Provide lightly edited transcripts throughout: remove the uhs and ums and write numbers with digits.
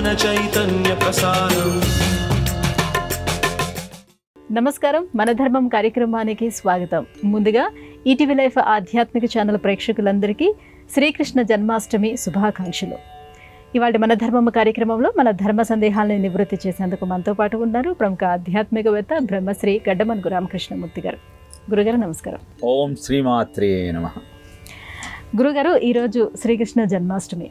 ज्ञान चैतन्य प्रसारम्। నమస్కారం, మన ధర్మం కార్యక్రమానికి స్వాగతం. ముందుగా ఈటీవీ లైఫ్ ఆధ్యాత్మిక ఛానల్ ప్రేక్షకులందరికీ శ్రీకృష్ణ జన్మాష్టమి శుభాకాంక్షలు. ఇవాళ మన ధర్మం కార్యక్రమంలో మన ధర్మ సందేహాలను నివృత్తి చేసేందుకు మనతో పాటు ఉన్నారు ప్రముఖ ఆధ్యాత్మికవేత్త బ్రహ్మశ్రీ గడ్డమనుగు రామకృష్ణమూర్తి గారు. గురుగారు నమస్కారం. ఓం శ్రీమాత్రే నమః. గురుగారు, ఈరోజు శ్రీకృష్ణ జన్మాష్టమి.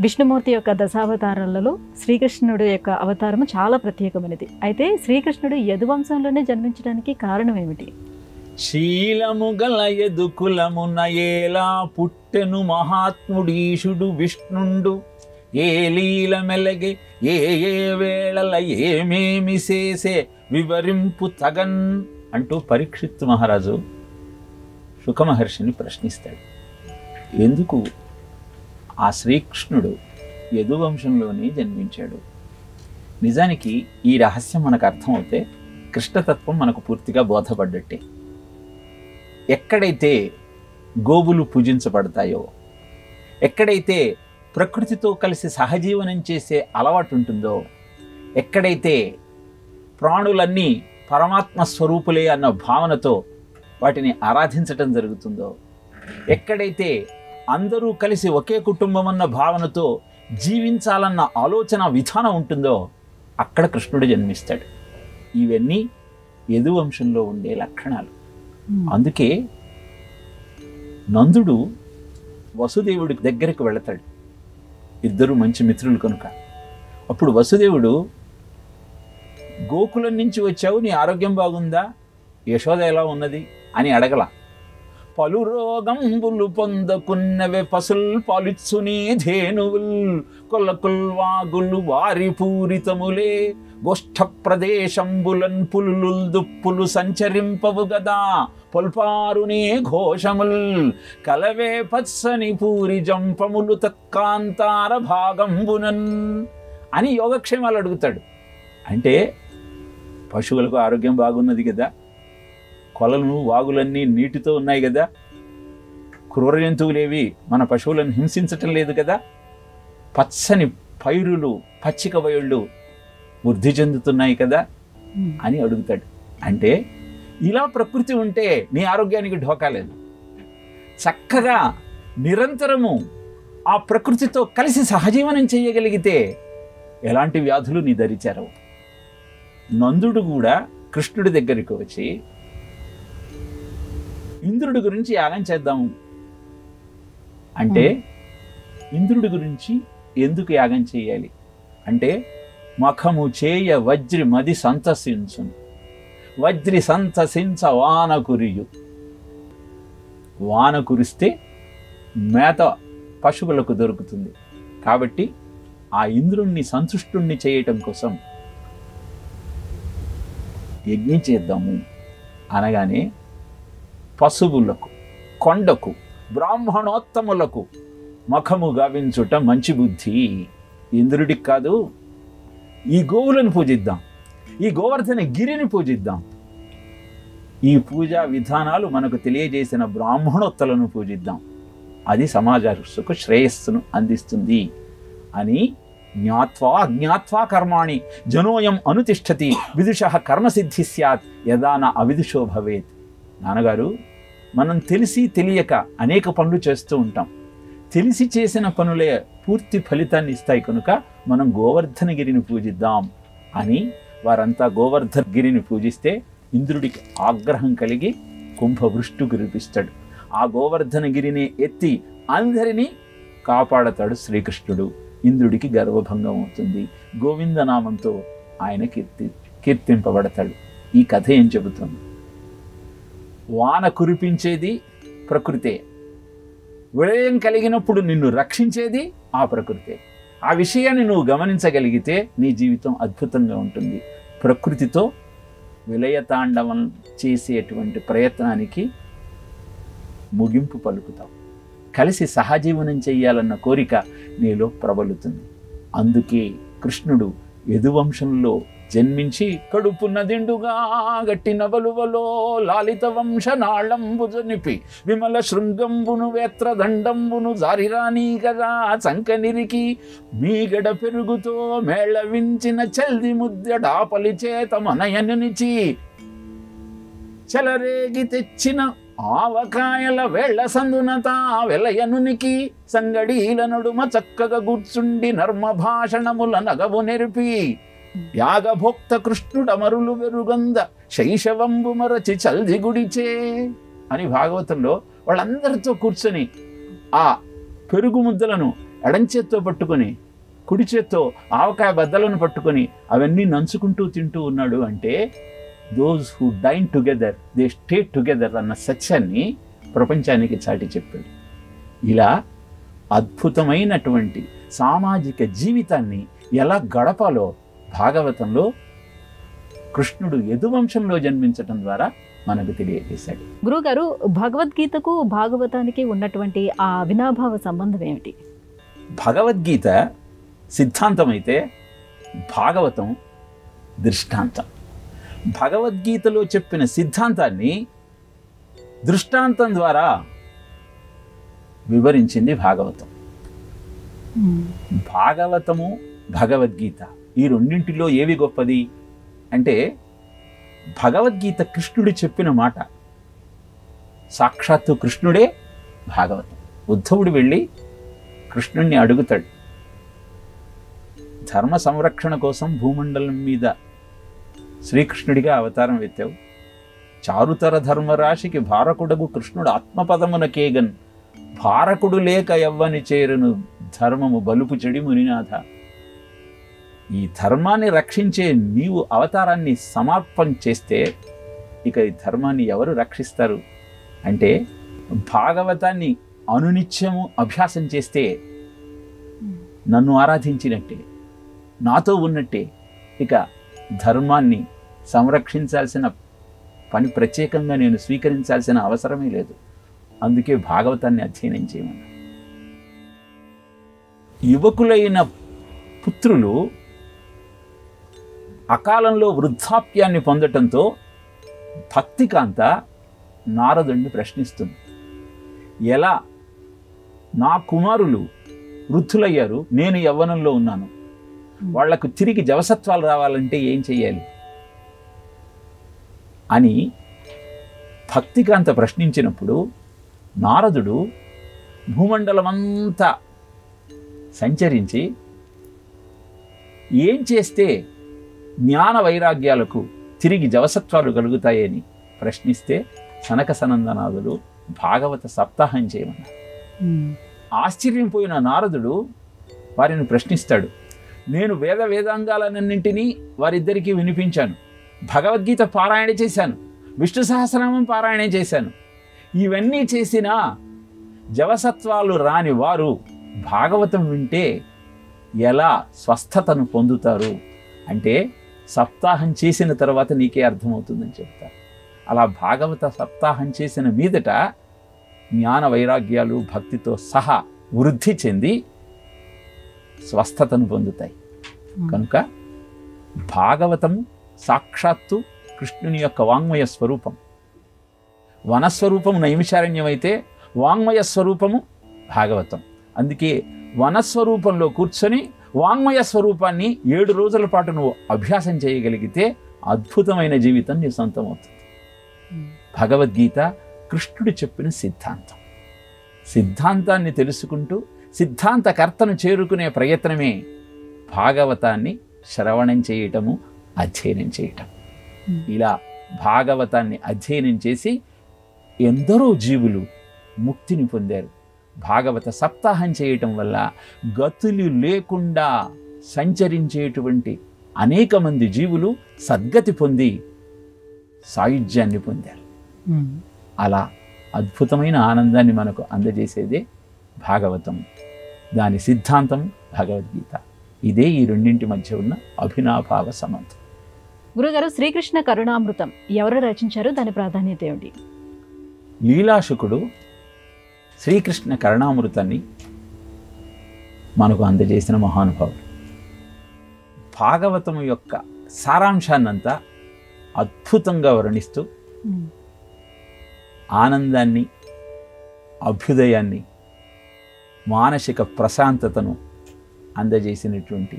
విష్ణుమూర్తి యొక్క దశావతారాలలో శ్రీకృష్ణుడు యొక్క అవతారము చాలా ప్రత్యేకమైనది. అయితే శ్రీకృష్ణుడు యదువంశంలోనే జన్మించడానికి కారణం ఏమిటి? శీలము గల యదుకులమున ఏలా పుట్టెను మహాత్ముడీశుడు విష్ణుండు, ఏ లీల మెలగే ఏ ఏ వేళల ఏమేమి చేసే వివరింపు తగన్ అంటూ పరీక్షిత్ మహారాజు శుకమహర్షిని ప్రశ్నిస్తాడు. ఎందుకు ఆ శ్రీకృష్ణుడు యదువంశంలోనే జన్మించాడు? నిజానికి ఈ రహస్యం మనకు అర్థమవుతే కృష్ణతత్వం మనకు పూర్తిగా బోధపడ్డట్టే. ఎక్కడైతే గోవులు పూజించబడతాయో, ఎక్కడైతే ప్రకృతితో కలిసి సహజీవనం చేసే అలవాటు ఉంటుందో, ఎక్కడైతే ప్రాణులన్నీ పరమాత్మ స్వరూపులే అన్న భావనతో వాటిని ఆరాధించటం జరుగుతుందో, ఎక్కడైతే అందరూ కలిసి ఒకే కుటుంబం అన్న భావనతో జీవించాలన్న ఆలోచన విధానం ఉంటుందో అక్కడ కృష్ణుడు జన్మిస్తాడు. ఇవన్నీ యదువంశంలో ఉండే లక్షణాలు. అందుకే నందుడు వసుదేవుడి దగ్గరికి వెళతాడు. ఇద్దరు మంచి మిత్రులు కనుక. అప్పుడు వసుదేవుడు, గోకులం నుంచి వచ్చావు, నీ ఆరోగ్యం బాగుందా, యశోద ఎలా ఉన్నది అని అడగల. పలు రోగంబులు పొందకున్నవే పసుల్ పాలిచ్చునీ ధేనువుల్, కొల్లకుల్ వాగులు వారి పూరితములే, గోష్ఠ ప్రదేశంబులన్ పులులుల్ దుప్పులు సంచరింపవు గదా, పొల్పారునే ఘోషముల్ కలవే పచ్చని పూరి జంపములు తత్కాంతార భాగంబునన్ అని యోగక్షేమాలు అడుగుతాడు. అంటే పశువులకు ఆరోగ్యం బాగున్నది కదా, కొలలు వాగులన్నీ నీటితో ఉన్నాయి కదా, క్రూర జంతువులేవి మన పశువులను హింసించటం లేదు కదా, పచ్చని పైరులు పచ్చిక బయళ్ళు వృద్ధి చెందుతున్నాయి కదా అని అడుగుతాడు. అంటే ఇలా ప్రకృతి ఉంటే నీ ఆరోగ్యానికి ఢోకా లేదు. చక్కగా నిరంతరము ఆ ప్రకృతితో కలిసి సహజీవనం చేయగలిగితే ఎలాంటి వ్యాధులు నీ దరిచేరవు. నందుడు కూడా కృష్ణుడి దగ్గరికి వచ్చి, ఇంద్రుడి గురించి యాగం చేద్దాము అంటే, ఇంద్రుడి గురించి ఎందుకు యాగం చేయాలి అంటే, మఖము చేయ వజ్రి మది సంతసించును, వజ్రి సంతసించ వాన కురియు. వాన కురిస్తే మేత పశువులకు దొరుకుతుంది. కాబట్టి ఆ ఇంద్రుణ్ణి సంతుష్టుణ్ణి చేయటం కోసం యజ్ఞం చేద్దాము అనగానే పశువులకు, కొండకు, బ్రాహ్మణోత్తములకు మఖము గావించుట మంచి బుద్ధి. ఇంద్రుడికి కాదు, ఈ గోవులను పూజిద్దాం, ఈ గోవర్ధన గిరిని పూజిద్దాం. ఈ పూజా విధానాలు మనకు తెలియజేసిన బ్రాహ్మణోత్తలను పూజిద్దాం. అది సమాజకు శ్రేయస్సును అందిస్తుంది అని జ్ఞాత్వా అజ్ఞాత్వా కర్మాణి జనోయం అనుతిష్టతి విదుషః కర్మసిద్ధి స్యాత్ యదాన అవిదుషో భవేత్. నాన్నగారు, మనం తెలిసి తెలియక అనేక పనులు చేస్తూ ఉంటాం. తెలిసి చేసిన పనులే పూర్తి ఫలితాన్ని ఇస్తాయి కనుక మనం గోవర్ధనగిరిని పూజిద్దాం అని వారంతా గోవర్ధనగిరిని పూజిస్తే ఇంద్రుడికి ఆగ్రహం కలిగి కుంభవృష్టి కురిపిస్తాడు. ఆ గోవర్ధనగిరిని ఎత్తి అందరినీ కాపాడతాడు శ్రీకృష్ణుడు. ఇంద్రుడికి గర్వభంగం అవుతుంది. గోవిందనామంతో ఆయన కీర్తింపబడతాడు. ఈ కథ ఏం చెబుతుంది? వాన కురిపించేది ప్రకృతే, విలయం కలిగినప్పుడు నిన్ను రక్షించేది ఆ ప్రకృతే. ఆ విషయాన్ని నువ్వు గమనించగలిగితే నీ జీవితం అద్భుతంగా ఉంటుంది. ప్రకృతితో విలయతాండవం చేసేటువంటి ప్రయత్నానికి ముగింపు పలుకుతావు. కలిసి సహజీవనం చెయ్యాలన్న కోరిక నీలో ప్రబలుతుంది. అందుకే కృష్ణుడు యదువంశంలో జన్మించి కడుపున దిండుగా గట్టిన బలువలో లాలిత వంశనాళంబు జనిపి విమల శృంగంబును వేత్రదండంబును జారిరాని కదా చంకనిరికి మీగడ పెరుగుతో మేళవించిన చల్ది ముద్దడాపలి చేత మనయనునిచి చెలరేగి తెచ్చిన ఆవకాయల వేళ్ల సందునత వెలయనునికి సంగడీల నడుమ చక్కగా కూర్చుండి నర్మ భాషణముల నగవు నెరిపి యాగభోక్త కృష్ణుడమరులు వెరుగంద శైశవంబు మరచి చల్ది గుడిచే అని భాగవతంలో వాళ్ళందరితో కూర్చొని ఆ పెరుగు ముద్దలను ఎడంచేత్తో పట్టుకొని కుడి చేత్తో ఆవకాయ బద్దలను పట్టుకొని అవన్నీ నంచుకుంటూ తింటూ ఉన్నాడు అంటే those who dine together they stay together అన్న సత్యాన్ని ప్రపంచానికి చాటి చెప్పాడు. ఇలా అద్భుతమైనటువంటి సామాజిక జీవితాన్ని ఎలా గడపాలో భాగవతంలో కృష్ణుడు యదువంశంలో జన్మించటం ద్వారా మనకు తెలియజేశాడు. గురుగారు, భగవద్గీతకు భాగవతానికి ఉన్నటువంటి ఆ అవినాభావ సంబంధం ఏమిటి? భగవద్గీత సిద్ధాంతం అయితే భాగవతం దృష్టాంతం. భగవద్గీతలో చెప్పిన సిద్ధాంతాన్ని దృష్టాంతం ద్వారా వివరించింది భాగవతం. భాగవతము భగవద్గీత ఈ రెండింటిలో ఏవి గొప్పది అంటే, భగవద్గీత కృష్ణుడు చెప్పిన మాట, సాక్షాత్తు కృష్ణుడే భాగవతం. ఉద్ధవుడు వెళ్ళి కృష్ణుణ్ణి అడుగుతాడు, ధర్మ సంరక్షణ కోసం భూమండలం మీద శ్రీకృష్ణుడిగా అవతారం ఎత్తావు, చారుతర ధర్మరాశికి భారకుడగు కృష్ణుడు ఆత్మపదమున కేగన్ భారకుడు లేక ఎవ్వని చేరును ధర్మము బలుపు చెడి మునినాథ. ఈ ధర్మాన్ని రక్షించే నీవు అవతారాన్ని సమర్పణ చేస్తే ఇక ఈ ధర్మాన్ని ఎవరు రక్షిస్తారు అంటే, భాగవతాన్ని అనునిత్యము అభ్యాసం చేస్తే నన్ను ఆరాధించినట్టే, నాతో ఉన్నట్టే. ఇక ధర్మాన్ని సంరక్షించాల్సిన పని ప్రత్యేకంగా నేను స్వీకరించాల్సిన అవసరమే లేదు. అందుకే భాగవతాన్ని అధ్యయనం చేయమన్నా. యువకులైన పుత్రులు అకాలంలో వృద్ధాప్యాన్ని పొందటంతో భక్తికాంత నారదుడిని ప్రశ్నిస్తుంది, ఎలా నా కుమారులు వృద్ధులయ్యారు, నేను యవ్వనంలో ఉన్నాను, వాళ్లకు తిరిగి జవసత్వాలు రావాలంటే ఏం చెయ్యాలి అని భక్తికాంత ప్రశ్నించినప్పుడు నారదుడు భూమండలమంతా సంచరించి ఏం చేస్తే జ్ఞాన వైరాగ్యాలకు తిరిగి జవసత్వాలు కలుగుతాయని ప్రశ్నిస్తే సనక సనందనాథుడు భాగవత సప్తాహం చేయమన్నారు. ఆశ్చర్యం పోయిన నారదుడు వారిని ప్రశ్నిస్తాడు, నేను వేదాంగాలన్నింటినీ వారిద్దరికీ వినిపించాను, భగవద్గీత పారాయణ చేశాను, విష్ణు సహస్రనామం పారాయణ చేశాను, ఇవన్నీ చేసినా జవసత్వాలు రాని వారు భాగవతం వింటే ఎలా స్వస్థతను పొందుతారు అంటే, సప్తాహం చేసిన తర్వాత నీకే అర్థమవుతుందని చెప్తారు. అలా భాగవత సప్తాహం చేసిన మీదట జ్ఞాన వైరాగ్యాలు భక్తితో సహా వృద్ధి చెంది స్వస్థతను పొందుతాయి. కనుక భాగవతము సాక్షాత్తు కృష్ణుని యొక్క వాంగ్మయ స్వరూపం. వనస్వరూపము నైమిషారణ్యం అయితే వాంగ్మయ స్వరూపము భాగవతం. అందుకే వనస్వరూపంలో కూర్చొని వాంగ్మయ స్వరూపాన్ని 7 రోజుల పాటు నువ్వు అభ్యాసం చేయగలిగితే అద్భుతమైన జీవితం నీ సొంతమవుతుంది. భగవద్గీత కృష్ణుడు చెప్పిన సిద్ధాంతం. సిద్ధాంతాన్ని తెలుసుకుంటూ సిద్ధాంతకర్తను చేరుకునే ప్రయత్నమే భాగవతాన్ని శ్రవణం చేయటము, అధ్యయనం చేయటం. ఇలా భాగవతాన్ని అధ్యయనం చేసి ఎందరో జీవులు ముక్తిని పొందారు. భాగవత సప్తాహం చేయటం వల్ల గతులు లేకుండా సంచరించేటువంటి అనేక మంది జీవులు సద్గతి పొంది సాయుధ్యాన్ని పొందారు. అలా అద్భుతమైన ఆనందాన్ని మనకు అందజేసేదే భాగవతం, దాని సిద్ధాంతం భగవద్గీత. ఇదే ఈ రెండింటి మధ్య ఉన్న అభినాభావ సంబంధం. గురుగారు, శ్రీకృష్ణ కరుణామృతం ఎవరు రచించారు, దాని ప్రాధాన్యత ఏమిటి? లీలాశుకుడు శ్రీకృష్ణ కరుణామృతాన్ని మనకు అందజేసిన మహానుభావుడు. భాగవతం యొక్క సారాంశాన్నంతా అద్భుతంగా వర్ణిస్తూ ఆనందాన్ని, అభ్యుదయాన్ని, మానసిక ప్రశాంతతను అందజేసినటువంటి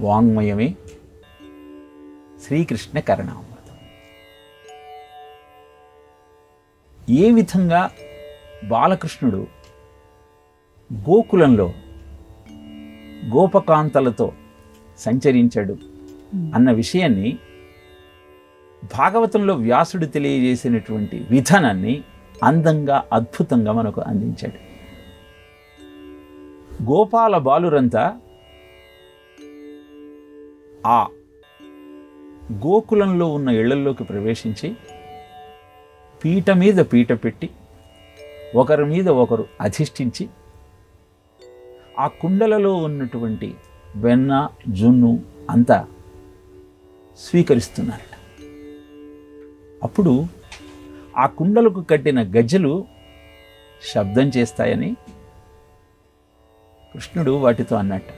వాంగ్మయమే శ్రీకృష్ణ కరుణామృతం. ఏ విధంగా బాలకృష్ణుడు గోకులంలో గోపకాంతలతో సంచరించాడు అన్న విషయాన్ని భాగవతంలో వ్యాసుడు తెలియజేసినటువంటి విధానాన్ని అందంగా, అద్భుతంగా మనకు అందించాడు. గోపాల బాలురంతా ఆ గోకులంలో ఉన్న ఇళ్లల్లోకి ప్రవేశించి పీట మీద పీట పెట్టి ఒకరి మీద ఒకరు అధిష్ఠించి ఆ కుండలలో ఉన్నటువంటి వెన్న, జున్ను అంతా స్వీకరిస్తున్నారట. అప్పుడు ఆ కుండలకు కట్టిన గజ్జెలు శబ్దం చేస్తాయని కృష్ణుడు వాటితో అన్నట్టు,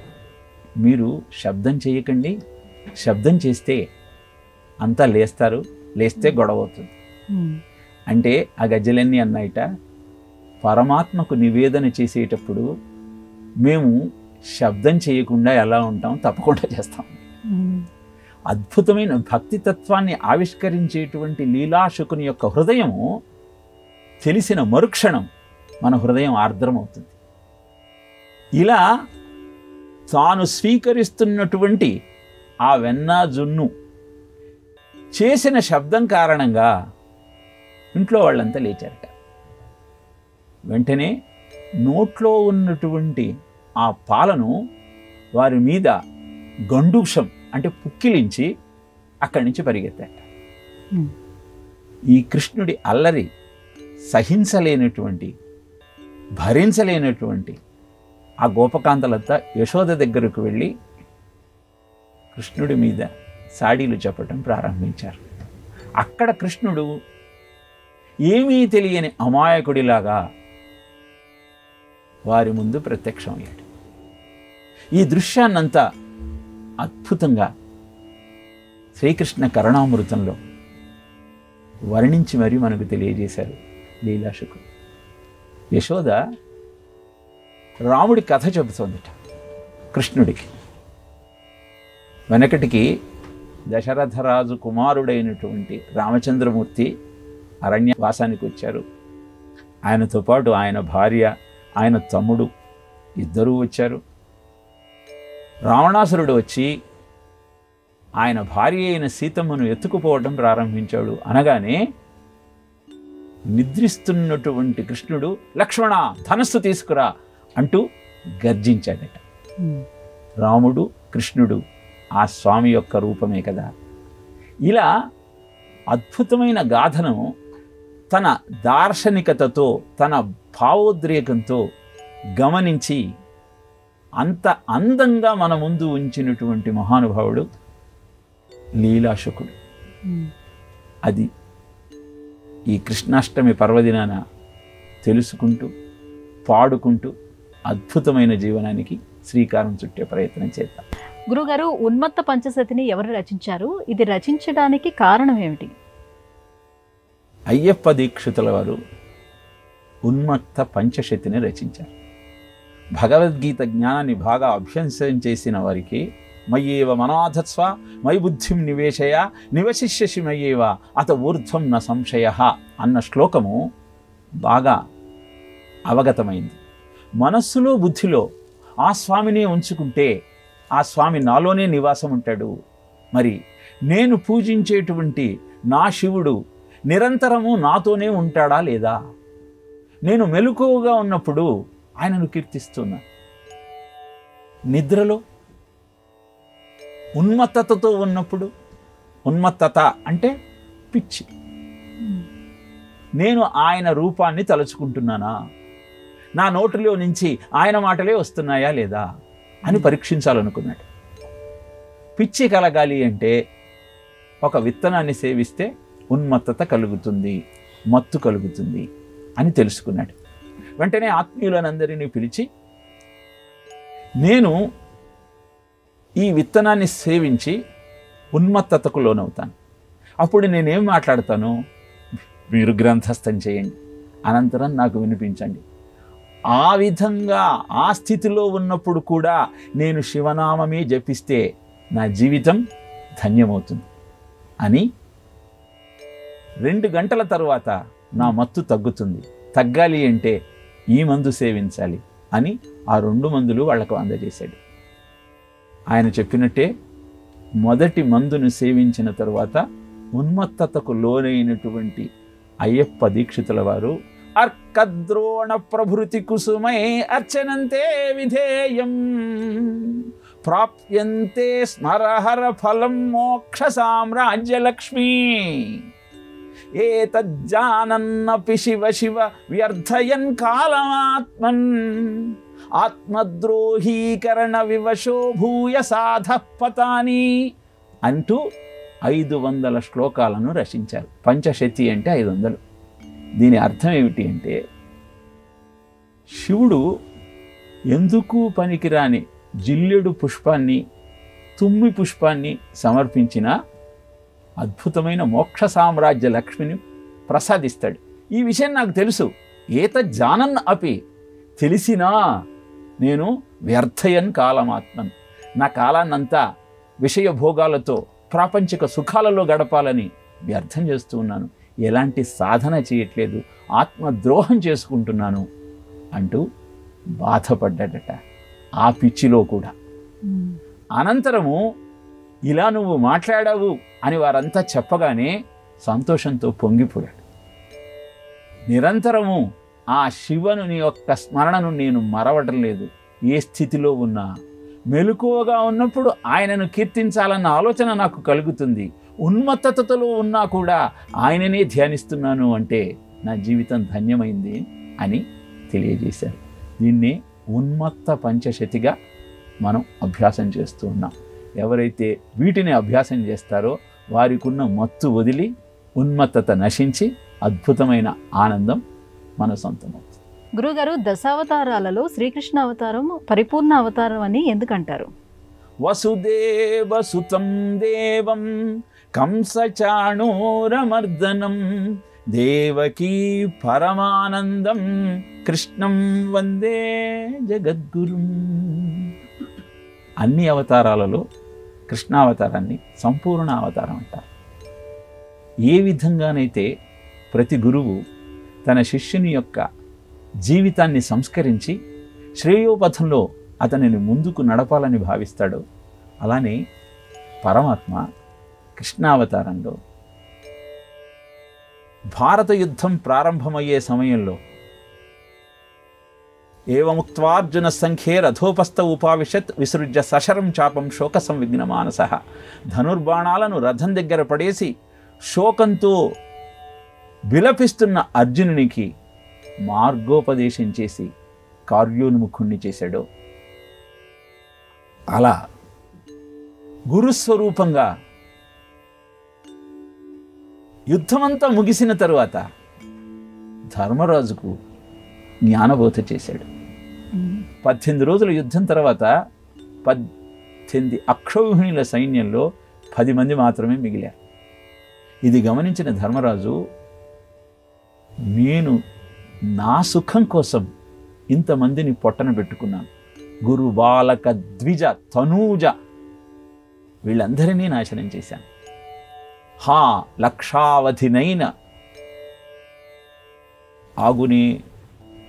మీరు శబ్దం చేయకండి, శబ్దం చేస్తే అంతా లేస్తారు, లేస్తే గొడవ అవుతుంది. అంటే ఆ గజ్జలన్నీ అన్నాయిట, పరమాత్మకు నివేదన చేసేటప్పుడు మేము శబ్దం చేయకుండా ఎలా ఉంటాం, తప్పకుండా చేస్తాం. అద్భుతమైన భక్తి తత్వాన్ని ఆవిష్కరించేటువంటి లీలాశుకుని యొక్క హృదయము తెలిసిన మరుక్షణం మన హృదయం ఆర్ద్రమవుతుంది. ఇలా తాను స్వీకరిస్తున్నటువంటి ఆ వెన్న, జున్ను చేసిన శబ్దం కారణంగా ఇంట్లో వాళ్ళంతా లేచారట. వెంటనే నోట్లో ఉన్నటువంటి ఆ పాలను వారి మీద గండూషం అంటే పుక్కిలించి అక్కడి నుంచి పరిగెత్తాట. ఈ కృష్ణుడి అల్లరి సహించలేనటువంటి, భరించలేనటువంటి ఆ గోపకాంతలంతా యశోద దగ్గరకు వెళ్ళి కృష్ణుడి మీద సాడీలు చెప్పటం ప్రారంభించారు. అక్కడ కృష్ణుడు ఏమీ తెలియని అమాయకుడిలాగా వారి ముందు ప్రత్యక్షమయ్యాడు. ఈ దృశ్యాన్నంతా అద్భుతంగా శ్రీకృష్ణ కరుణామృతంలో వర్ణించి మరీ మనకు తెలియజేశారు లీలాశుకుడు. యశోద రాముడి కథ చెబుతోందట కృష్ణుడికి. వెనకటికి దశరథరాజు కుమారుడైనటువంటి రామచంద్రమూర్తి అరణ్యవాసానికి వచ్చారు. ఆయనతో పాటు ఆయన భార్య, ఆయన తమ్ముడు ఇద్దరూ వచ్చారు. రావణాసురుడు వచ్చి ఆయన భార్య అయిన సీతమ్మను ఎత్తుకుపోవడం ప్రారంభించాడు. అనగానే నిద్రిస్తున్నటువంటి కృష్ణుడు, లక్ష్మణ ధనస్సు తీసుకురా అంటూ గర్జించాడట. రాముడు, కృష్ణుడు ఆ స్వామి యొక్క రూపమే కదా. ఇలా అద్భుతమైన గాథను తన దార్శనికతతో, తన భావోద్రేకంతో గమనించి అంత అందంగా మన ముందు ఉంచినటువంటి మహానుభావుడు లీలాశుకుడు. అది ఈ కృష్ణాష్టమి పర్వదినాన తెలుసుకుంటూ, పాడుకుంటూ అద్భుతమైన జీవనానికి శ్రీకారం చుట్టే ప్రయత్నం చేద్దాం. గురుగారు, ఉన్మత్త పంచశతిని ఎవరు రచించారు? ఇది రచించడానికి కారణం ఏమిటి? అయ్యప్ప దీక్షితుల వారు ఉన్మత్త పంచశతిని రచించారు. భగవద్గీత జ్ఞానాన్ని బాగా అభ్యసనం చేసిన వారికి మయ్యేవ మనాధత్స్వ మయి బుద్ధిం నివేశయ నివశిష్యసి మయ్యేవ అత ఊర్ధ్వం న సంశయ అన్న శ్లోకము బాగా అవగతమైంది. మనస్సులో, బుద్ధిలో ఆ స్వామినే ఉంచుకుంటే ఆ స్వామి నాలోనే నివాసం ఉంటాడు. మరి నేను పూజించేటువంటి నా శివుడు నిరంతరము నాతోనే ఉంటాడా లేదా? నేను మెలకువగా ఉన్నప్పుడు ఆయనను కీర్తిస్తున్నా, నిద్రలో ఉన్మత్తతతో ఉన్నప్పుడు, ఉన్మత్తత అంటే పిచ్చి, నేను ఆయన రూపాన్ని తలుచుకుంటున్నానా, నా నోటిలో నుంచి ఆయన మాటలే వస్తున్నాయా లేదా అని పరీక్షించాలనుకున్నాడు. పిచ్చి కలగాలి అంటే ఒక విత్తనాన్ని సేవిస్తే ఉన్మత్తత కలుగుతుంది, మత్తు కలుగుతుంది అని తెలుసుకున్నాడు. వెంటనే ఆత్మీయులనందరినీ పిలిచి, నేను ఈ విత్తనాన్ని సేవించి ఉన్మత్తతకు లోనవుతాను. అప్పుడు నేనేం మాట్లాడతాను, మీరు గ్రంథస్థం చేయండి, అనంతరం నాకు వినిపించండి. ఆ విధంగా ఆ స్థితిలో ఉన్నప్పుడు కూడా నేను శివనామమే జపిస్తే నా జీవితం ధన్యమవుతుంది అని 2 గంటల తర్వాత నా మత్తు తగ్గుతుంది, తగ్గాలి అంటే ఈ మందు సేవించాలి అని ఆ 2 మందులు వాళ్లకు అందజేశాడు. ఆయన చెప్పినట్టే మొదటి మందును సేవించిన తరువాత ఉన్మత్తతకు లోనైనటువంటి అయ్యప్ప దీక్షితుల వారు అర్కద్రోణ ప్రభృతి కుసుమై అర్చనంతే విధేయం ప్రాప్యంతే స్మరహర ఫలం మోక్ష సామ్రాజ్యలక్ష్మీ ఏతజ్జానన్నపి శివ శివ వ్యర్థయన్ కాలమాత్మన్ ఆత్మద్రోహీకరణ వివశో భూయ సాధః పతాని అంటూ 500 శ్లోకాలను రచించారు. పంచశతి అంటే 500. దీని అర్థం ఏమిటి అంటే, శివుడు ఎందుకు పనికిరాని జిల్లెడు పుష్పాన్ని, తుమ్మి పుష్పాన్ని సమర్పించిన అద్భుతమైన మోక్ష సామ్రాజ్య లక్ష్మిని ప్రసాదిస్తాడు. ఈ విషయం నాకు తెలుసు. ఏతజ్జానన్ అపి, తెలిసినా నేను వ్యర్థయన్ కాలమాత్మన్, నా కాలాన్నంతా విషయ భోగాలతో ప్రాపంచిక సుఖాలలో గడపాలని వ్యర్థం చేస్తూ ఉన్నాను, ఎలాంటి సాధన చేయట్లేదు, ఆత్మద్రోహం చేసుకుంటున్నాను అంటూ బాధపడ్డాడట ఆ పిచ్చిలో కూడా. అనంతరము ఇలా నువ్వు మాట్లాడావు అని వారంతా చెప్పగానే సంతోషంతో పొంగిపోయాడు. నిరంతరము ఆ శివుని యొక్క స్మరణను నేను మరవడం లేదు. ఏ స్థితిలో ఉన్నా మెలకువగా ఉన్నప్పుడు ఆయనను కీర్తించాలన్న ఆలోచన నాకు కలుగుతుంది. ఉన్మత్తతలో ఉన్నా కూడా ఆయననే ధ్యానిస్తున్నాను అంటే నా జీవితం ధన్యమైంది అని తెలియజేశారు. దీన్నే ఉన్మత్త పంచశతిగా మనం అభ్యాసం చేస్తూ ఉన్నాం. ఎవరైతే వీటిని అభ్యాసం చేస్తారో వారికి ఉన్న మత్తు వదిలి ఉన్మత్తత నశించి అద్భుతమైన ఆనందం మన సొంతమవుతుంది. గురుగారు, దశావతారాలలో శ్రీకృష్ణ అవతారం పరిపూర్ణ అవతారం అని ఎందుకంటారు? వసుదేవ సుతం దేవం కంసచాణూరమర్దనం దేవకీ పరమానందం కృష్ణం వందే జగద్గురుం. అన్ని అవతారాలలో కృష్ణావతారాన్ని సంపూర్ణ అవతారం అంటారు. ఏ విధంగానైతే ప్రతి గురువు తన శిష్యుని యొక్క జీవితాన్ని సంస్కరించి శ్రేయోపథంలో అతనిని ముందుకు నడపాలని భావిస్తాడో, అలానే పరమాత్మ కృష్ణావతారంలో భారత యుద్ధం ప్రారంభమయ్యే సమయంలో ఏవముక్త్వార్జున సంఖ్యే రథోపస్థ ఉపావిశత్ విసృజ్య సశరం చాపం శోక సంవిఘ్న మానస. ధనుర్బాణాలను రథం దగ్గర పడేసి శోకంతో విలపిస్తున్న అర్జునునికి మార్గోపదేశం చేసి కార్యోన్ముఖుణ్ణి చేశాడో, అలా గురుస్వరూపంగా యుద్ధమంతా ముగిసిన తరువాత ధర్మరాజుకు జ్ఞానబోధ చేశాడు. 18 రోజుల యుద్ధం తర్వాత 18 అక్షౌహిణుల సైన్యంలో 10 మంది మాత్రమే మిగిలారు. ఇది గమనించిన ధర్మరాజు, నేను నా సుఖం కోసం ఇంతమందిని పొట్టన పెట్టుకున్నాను, గురు బాలక ద్విజ తనూజ వీళ్ళందరినీ నాశనం చేశాను, హా లక్షావధినైన ఆగునే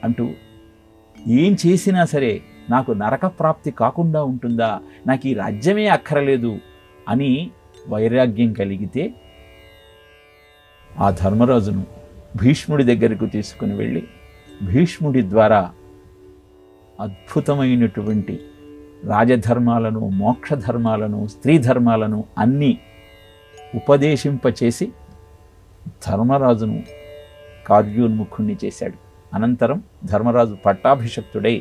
అంటూ ఏం చేసినా సరే నాకు నరక ప్రాప్తి కాకుండా ఉంటుందా, నాకు ఈ రాజ్యమే అక్కరలేదు అని వైరాగ్యం కలిగితే ఆ ధర్మరాజును భీష్ముడి దగ్గరకు తీసుకుని వెళ్ళి భీష్ముడి ద్వారా అద్భుతమైనటువంటి రాజధర్మాలను, మోక్షధర్మాలను, స్త్రీ ధర్మాలను అన్నీ ఉపదేశింపచేసి ధర్మరాజును కార్యోన్ముఖుణ్ణి చేశాడు. అనంతరం ధర్మరాజు పట్టాభిషక్తుడై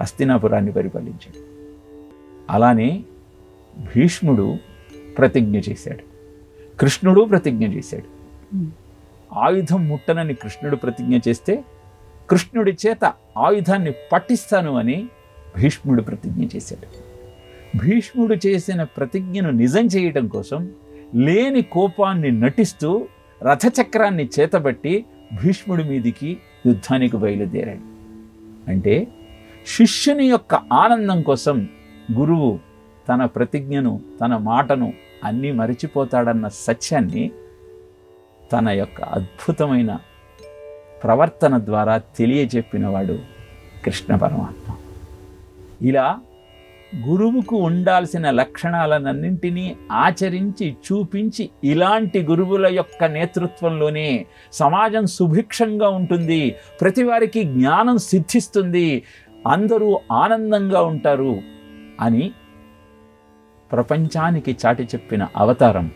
హస్తినాపురాన్ని పరిపాలించాడు. అలానే భీష్ముడు ప్రతిజ్ఞ చేశాడు, కృష్ణుడు ప్రతిజ్ఞ చేశాడు. ఆయుధం ముట్టనని కృష్ణుడు ప్రతిజ్ఞ చేస్తే కృష్ణుడి చేత ఆయుధాన్ని పట్టిస్తాను అని భీష్ముడు ప్రతిజ్ఞ చేశాడు. భీష్ముడు చేసిన ప్రతిజ్ఞను నిజం చేయటం కోసం లేని కోపాన్ని నటిస్తూ రథచక్రాన్ని చేతబట్టి భీష్ముడి మీదికి యుద్ధానికి బయలుదేరాడు. అంటే శిష్యుని యొక్క ఆనందం కోసం గురువు తన ప్రతిజ్ఞను, తన మాటను అన్నీ మరిచిపోతాడన్న సత్యాన్ని తన యొక్క అద్భుతమైన ప్రవర్తన ద్వారా తెలియజెప్పినవాడు కృష్ణ పరమాత్మ. ఇలా గురువుకు ఉండాల్సిన లక్షణాలన్నింటినీ ఆచరించి చూపించి, ఇలాంటి గురువుల యొక్క నేతృత్వంలోనే సమాజం సుభిక్షంగా ఉంటుంది, ప్రతి వారికి జ్ఞానం సిద్ధిస్తుంది, అందరూ ఆనందంగా ఉంటారు అని ప్రపంచానికి చాటి చెప్పిన అవతారం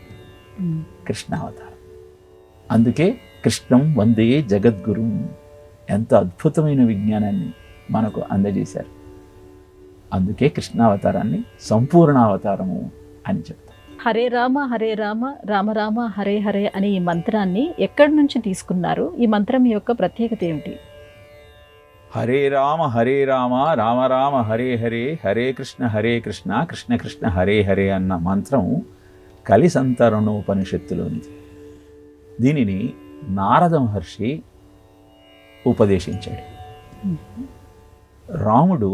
కృష్ణ అవతారం. అందుకే కృష్ణం వందే జగద్గురుం. ఎంత అద్భుతమైన విజ్ఞానాన్ని మనకు అందజేశారు. అందుకే కృష్ణావతారాన్ని సంపూర్ణావతారము అని చెప్తారు. హరే రామ రామ రామ హరే హరే అనే ఈ మంత్రాన్ని ఎక్కడి నుంచి తీసుకున్నారు? ఈ మంత్రం యొక్క ప్రత్యేకత ఏమిటి? హరే రామ రామ రామ హరే హరే, హరే కృష్ణ కృష్ణ కృష్ణ హరే హరే అన్న మంత్రం కలిసంతరణోపనిషత్తులోనిది. దీనిని నారద మహర్షి ఉపదేశించాడు. రాముడు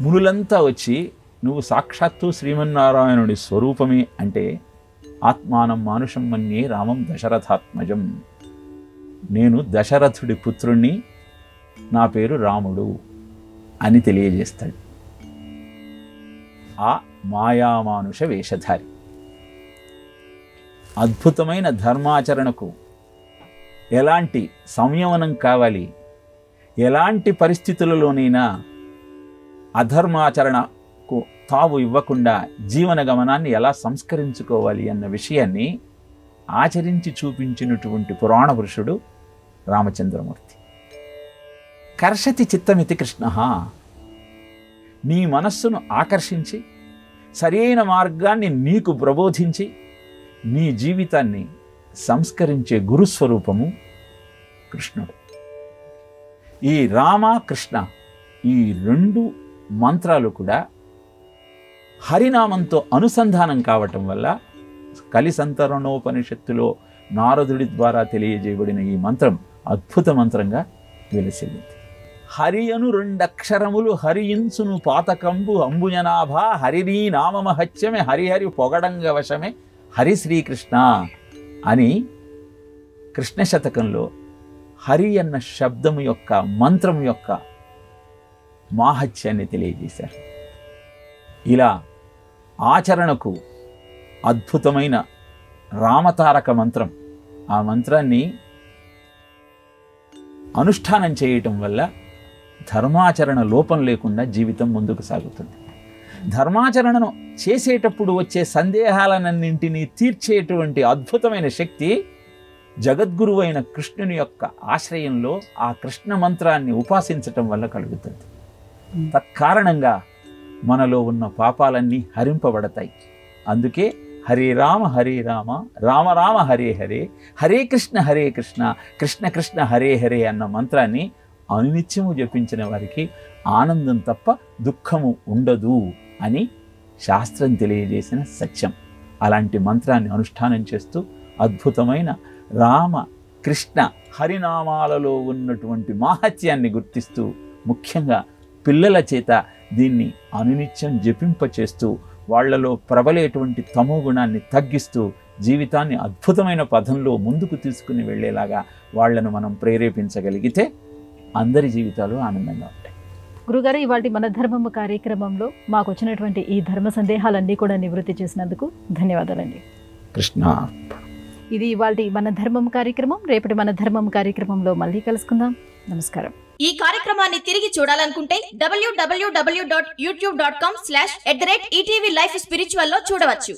మునులంతా వచ్చి నువ్వు సాక్షాత్తు శ్రీమన్నారాయణుడి స్వరూపమే అంటే, ఆత్మానం మానుషం మన్యే రామం దశరథాత్మజం, నేను దశరథుడి పుత్రుణ్ణి, నా పేరు రాముడు అని తెలియజేస్తాడు. ఆ మాయామానుష వేషధారి అద్భుతమైన ధర్మాచరణకు ఎలాంటి సంయమనం కావాలి, ఎలాంటి పరిస్థితులలోనైనా అధర్మాచరణకు తావు ఇవ్వకుండా జీవన గమనాన్ని ఎలా సంస్కరించుకోవాలి అన్న విషయాన్ని ఆచరించి చూపించినటువంటి పురాణ పురుషుడు రామచంద్రమూర్తి. కర్షతి చిత్తమితి కృష్ణ, నీ మనస్సును ఆకర్షించి సరైన మార్గాన్ని నీకు ప్రబోధించి నీ జీవితాన్ని సంస్కరించే గురుస్వరూపము కృష్ణుడు. ఈ రామ కృష్ణ ఈ రెండు మంత్రాలు కూడా హరినామంతో అనుసంధానం కావటం వల్ల కలిసంతరణోపనిషత్తులో నారదుడి ద్వారా తెలియజేయబడిన ఈ మంత్రం అద్భుత మంత్రంగా వెలిసింది. హరి అను రెండక్షరములు హరియించును పాతకంబు అంబుజనాభ, హరినీ నామమహత్యమే హరిహరి పొగడంగ వశమే హరి శ్రీకృష్ణ అని కృష్ణ శతకంలో హరి అన్న శబ్దము యొక్క మంత్రం యొక్క మాహత్యాన్ని తెలియజేశారు. ఇలా ఆచరణకు అద్భుతమైన రామతారక మంత్రం, ఆ మంత్రాన్ని అనుష్ఠానం చేయటం వల్ల ధర్మాచరణ లోపం లేకుండా జీవితం ముందుకు సాగుతుంది. ధర్మాచరణను చేసేటప్పుడు వచ్చే సందేహాలన్నింటినీ తీర్చేటువంటి అద్భుతమైన శక్తి జగద్గురువైన కృష్ణుని యొక్క ఆశ్రయంలో ఆ కృష్ణ మంత్రాన్ని ఉపాసించటం వల్ల కలుగుతుంది. తత్కారణంగా మనలో ఉన్న పాపాలన్నీ హరింపబడతాయి. అందుకే హరే రామ రామ రామ హరే హరే, హరే కృష్ణ కృష్ణ కృష్ణ హరే హరే అన్న మంత్రాన్ని అనునిత్యము జపించిన వారికి ఆనందం తప్ప దుఃఖము ఉండదు అని శాస్త్రం తెలియజేసిన సత్యం. అలాంటి మంత్రాన్ని అనుష్ఠానం చేస్తూ అద్భుతమైన రామ కృష్ణ హరినామాలలో ఉన్నటువంటి మాహత్యాన్ని గుర్తిస్తూ, ముఖ్యంగా పిల్లల చేత దీన్ని అనునిత్యం జపింపచేస్తూ వాళ్లలో ప్రబలేటువంటి తమో గుణాన్ని తగ్గిస్తూ జీవితాన్ని అద్భుతమైన పథంలో ముందుకు తీసుకుని వెళ్ళేలాగా వాళ్లను మనం ప్రేరేపించగలిగితే అందరి జీవితాలు ఆనందంగా ఉంటాయి. గురుగారు, ఇవాళ మన ధర్మము కార్యక్రమంలో మాకు వచ్చినటువంటి ఈ ధర్మ సందేహాలన్నీ కూడా నివృత్తి చేసినందుకు ధన్యవాదాలండి. కృష్ణ. ఇది ఇవాళ మన ధర్మం కార్యక్రమం. రేపటి మన ధర్మం కార్యక్రమంలో మళ్ళీ కలుసుకుందాం. నమస్కారం. ఈ కార్యక్రమాన్ని తిరిగి చూడాలనుకుంటే www.youtube.com/ETV Life Spiritual లో చూడవచ్చు.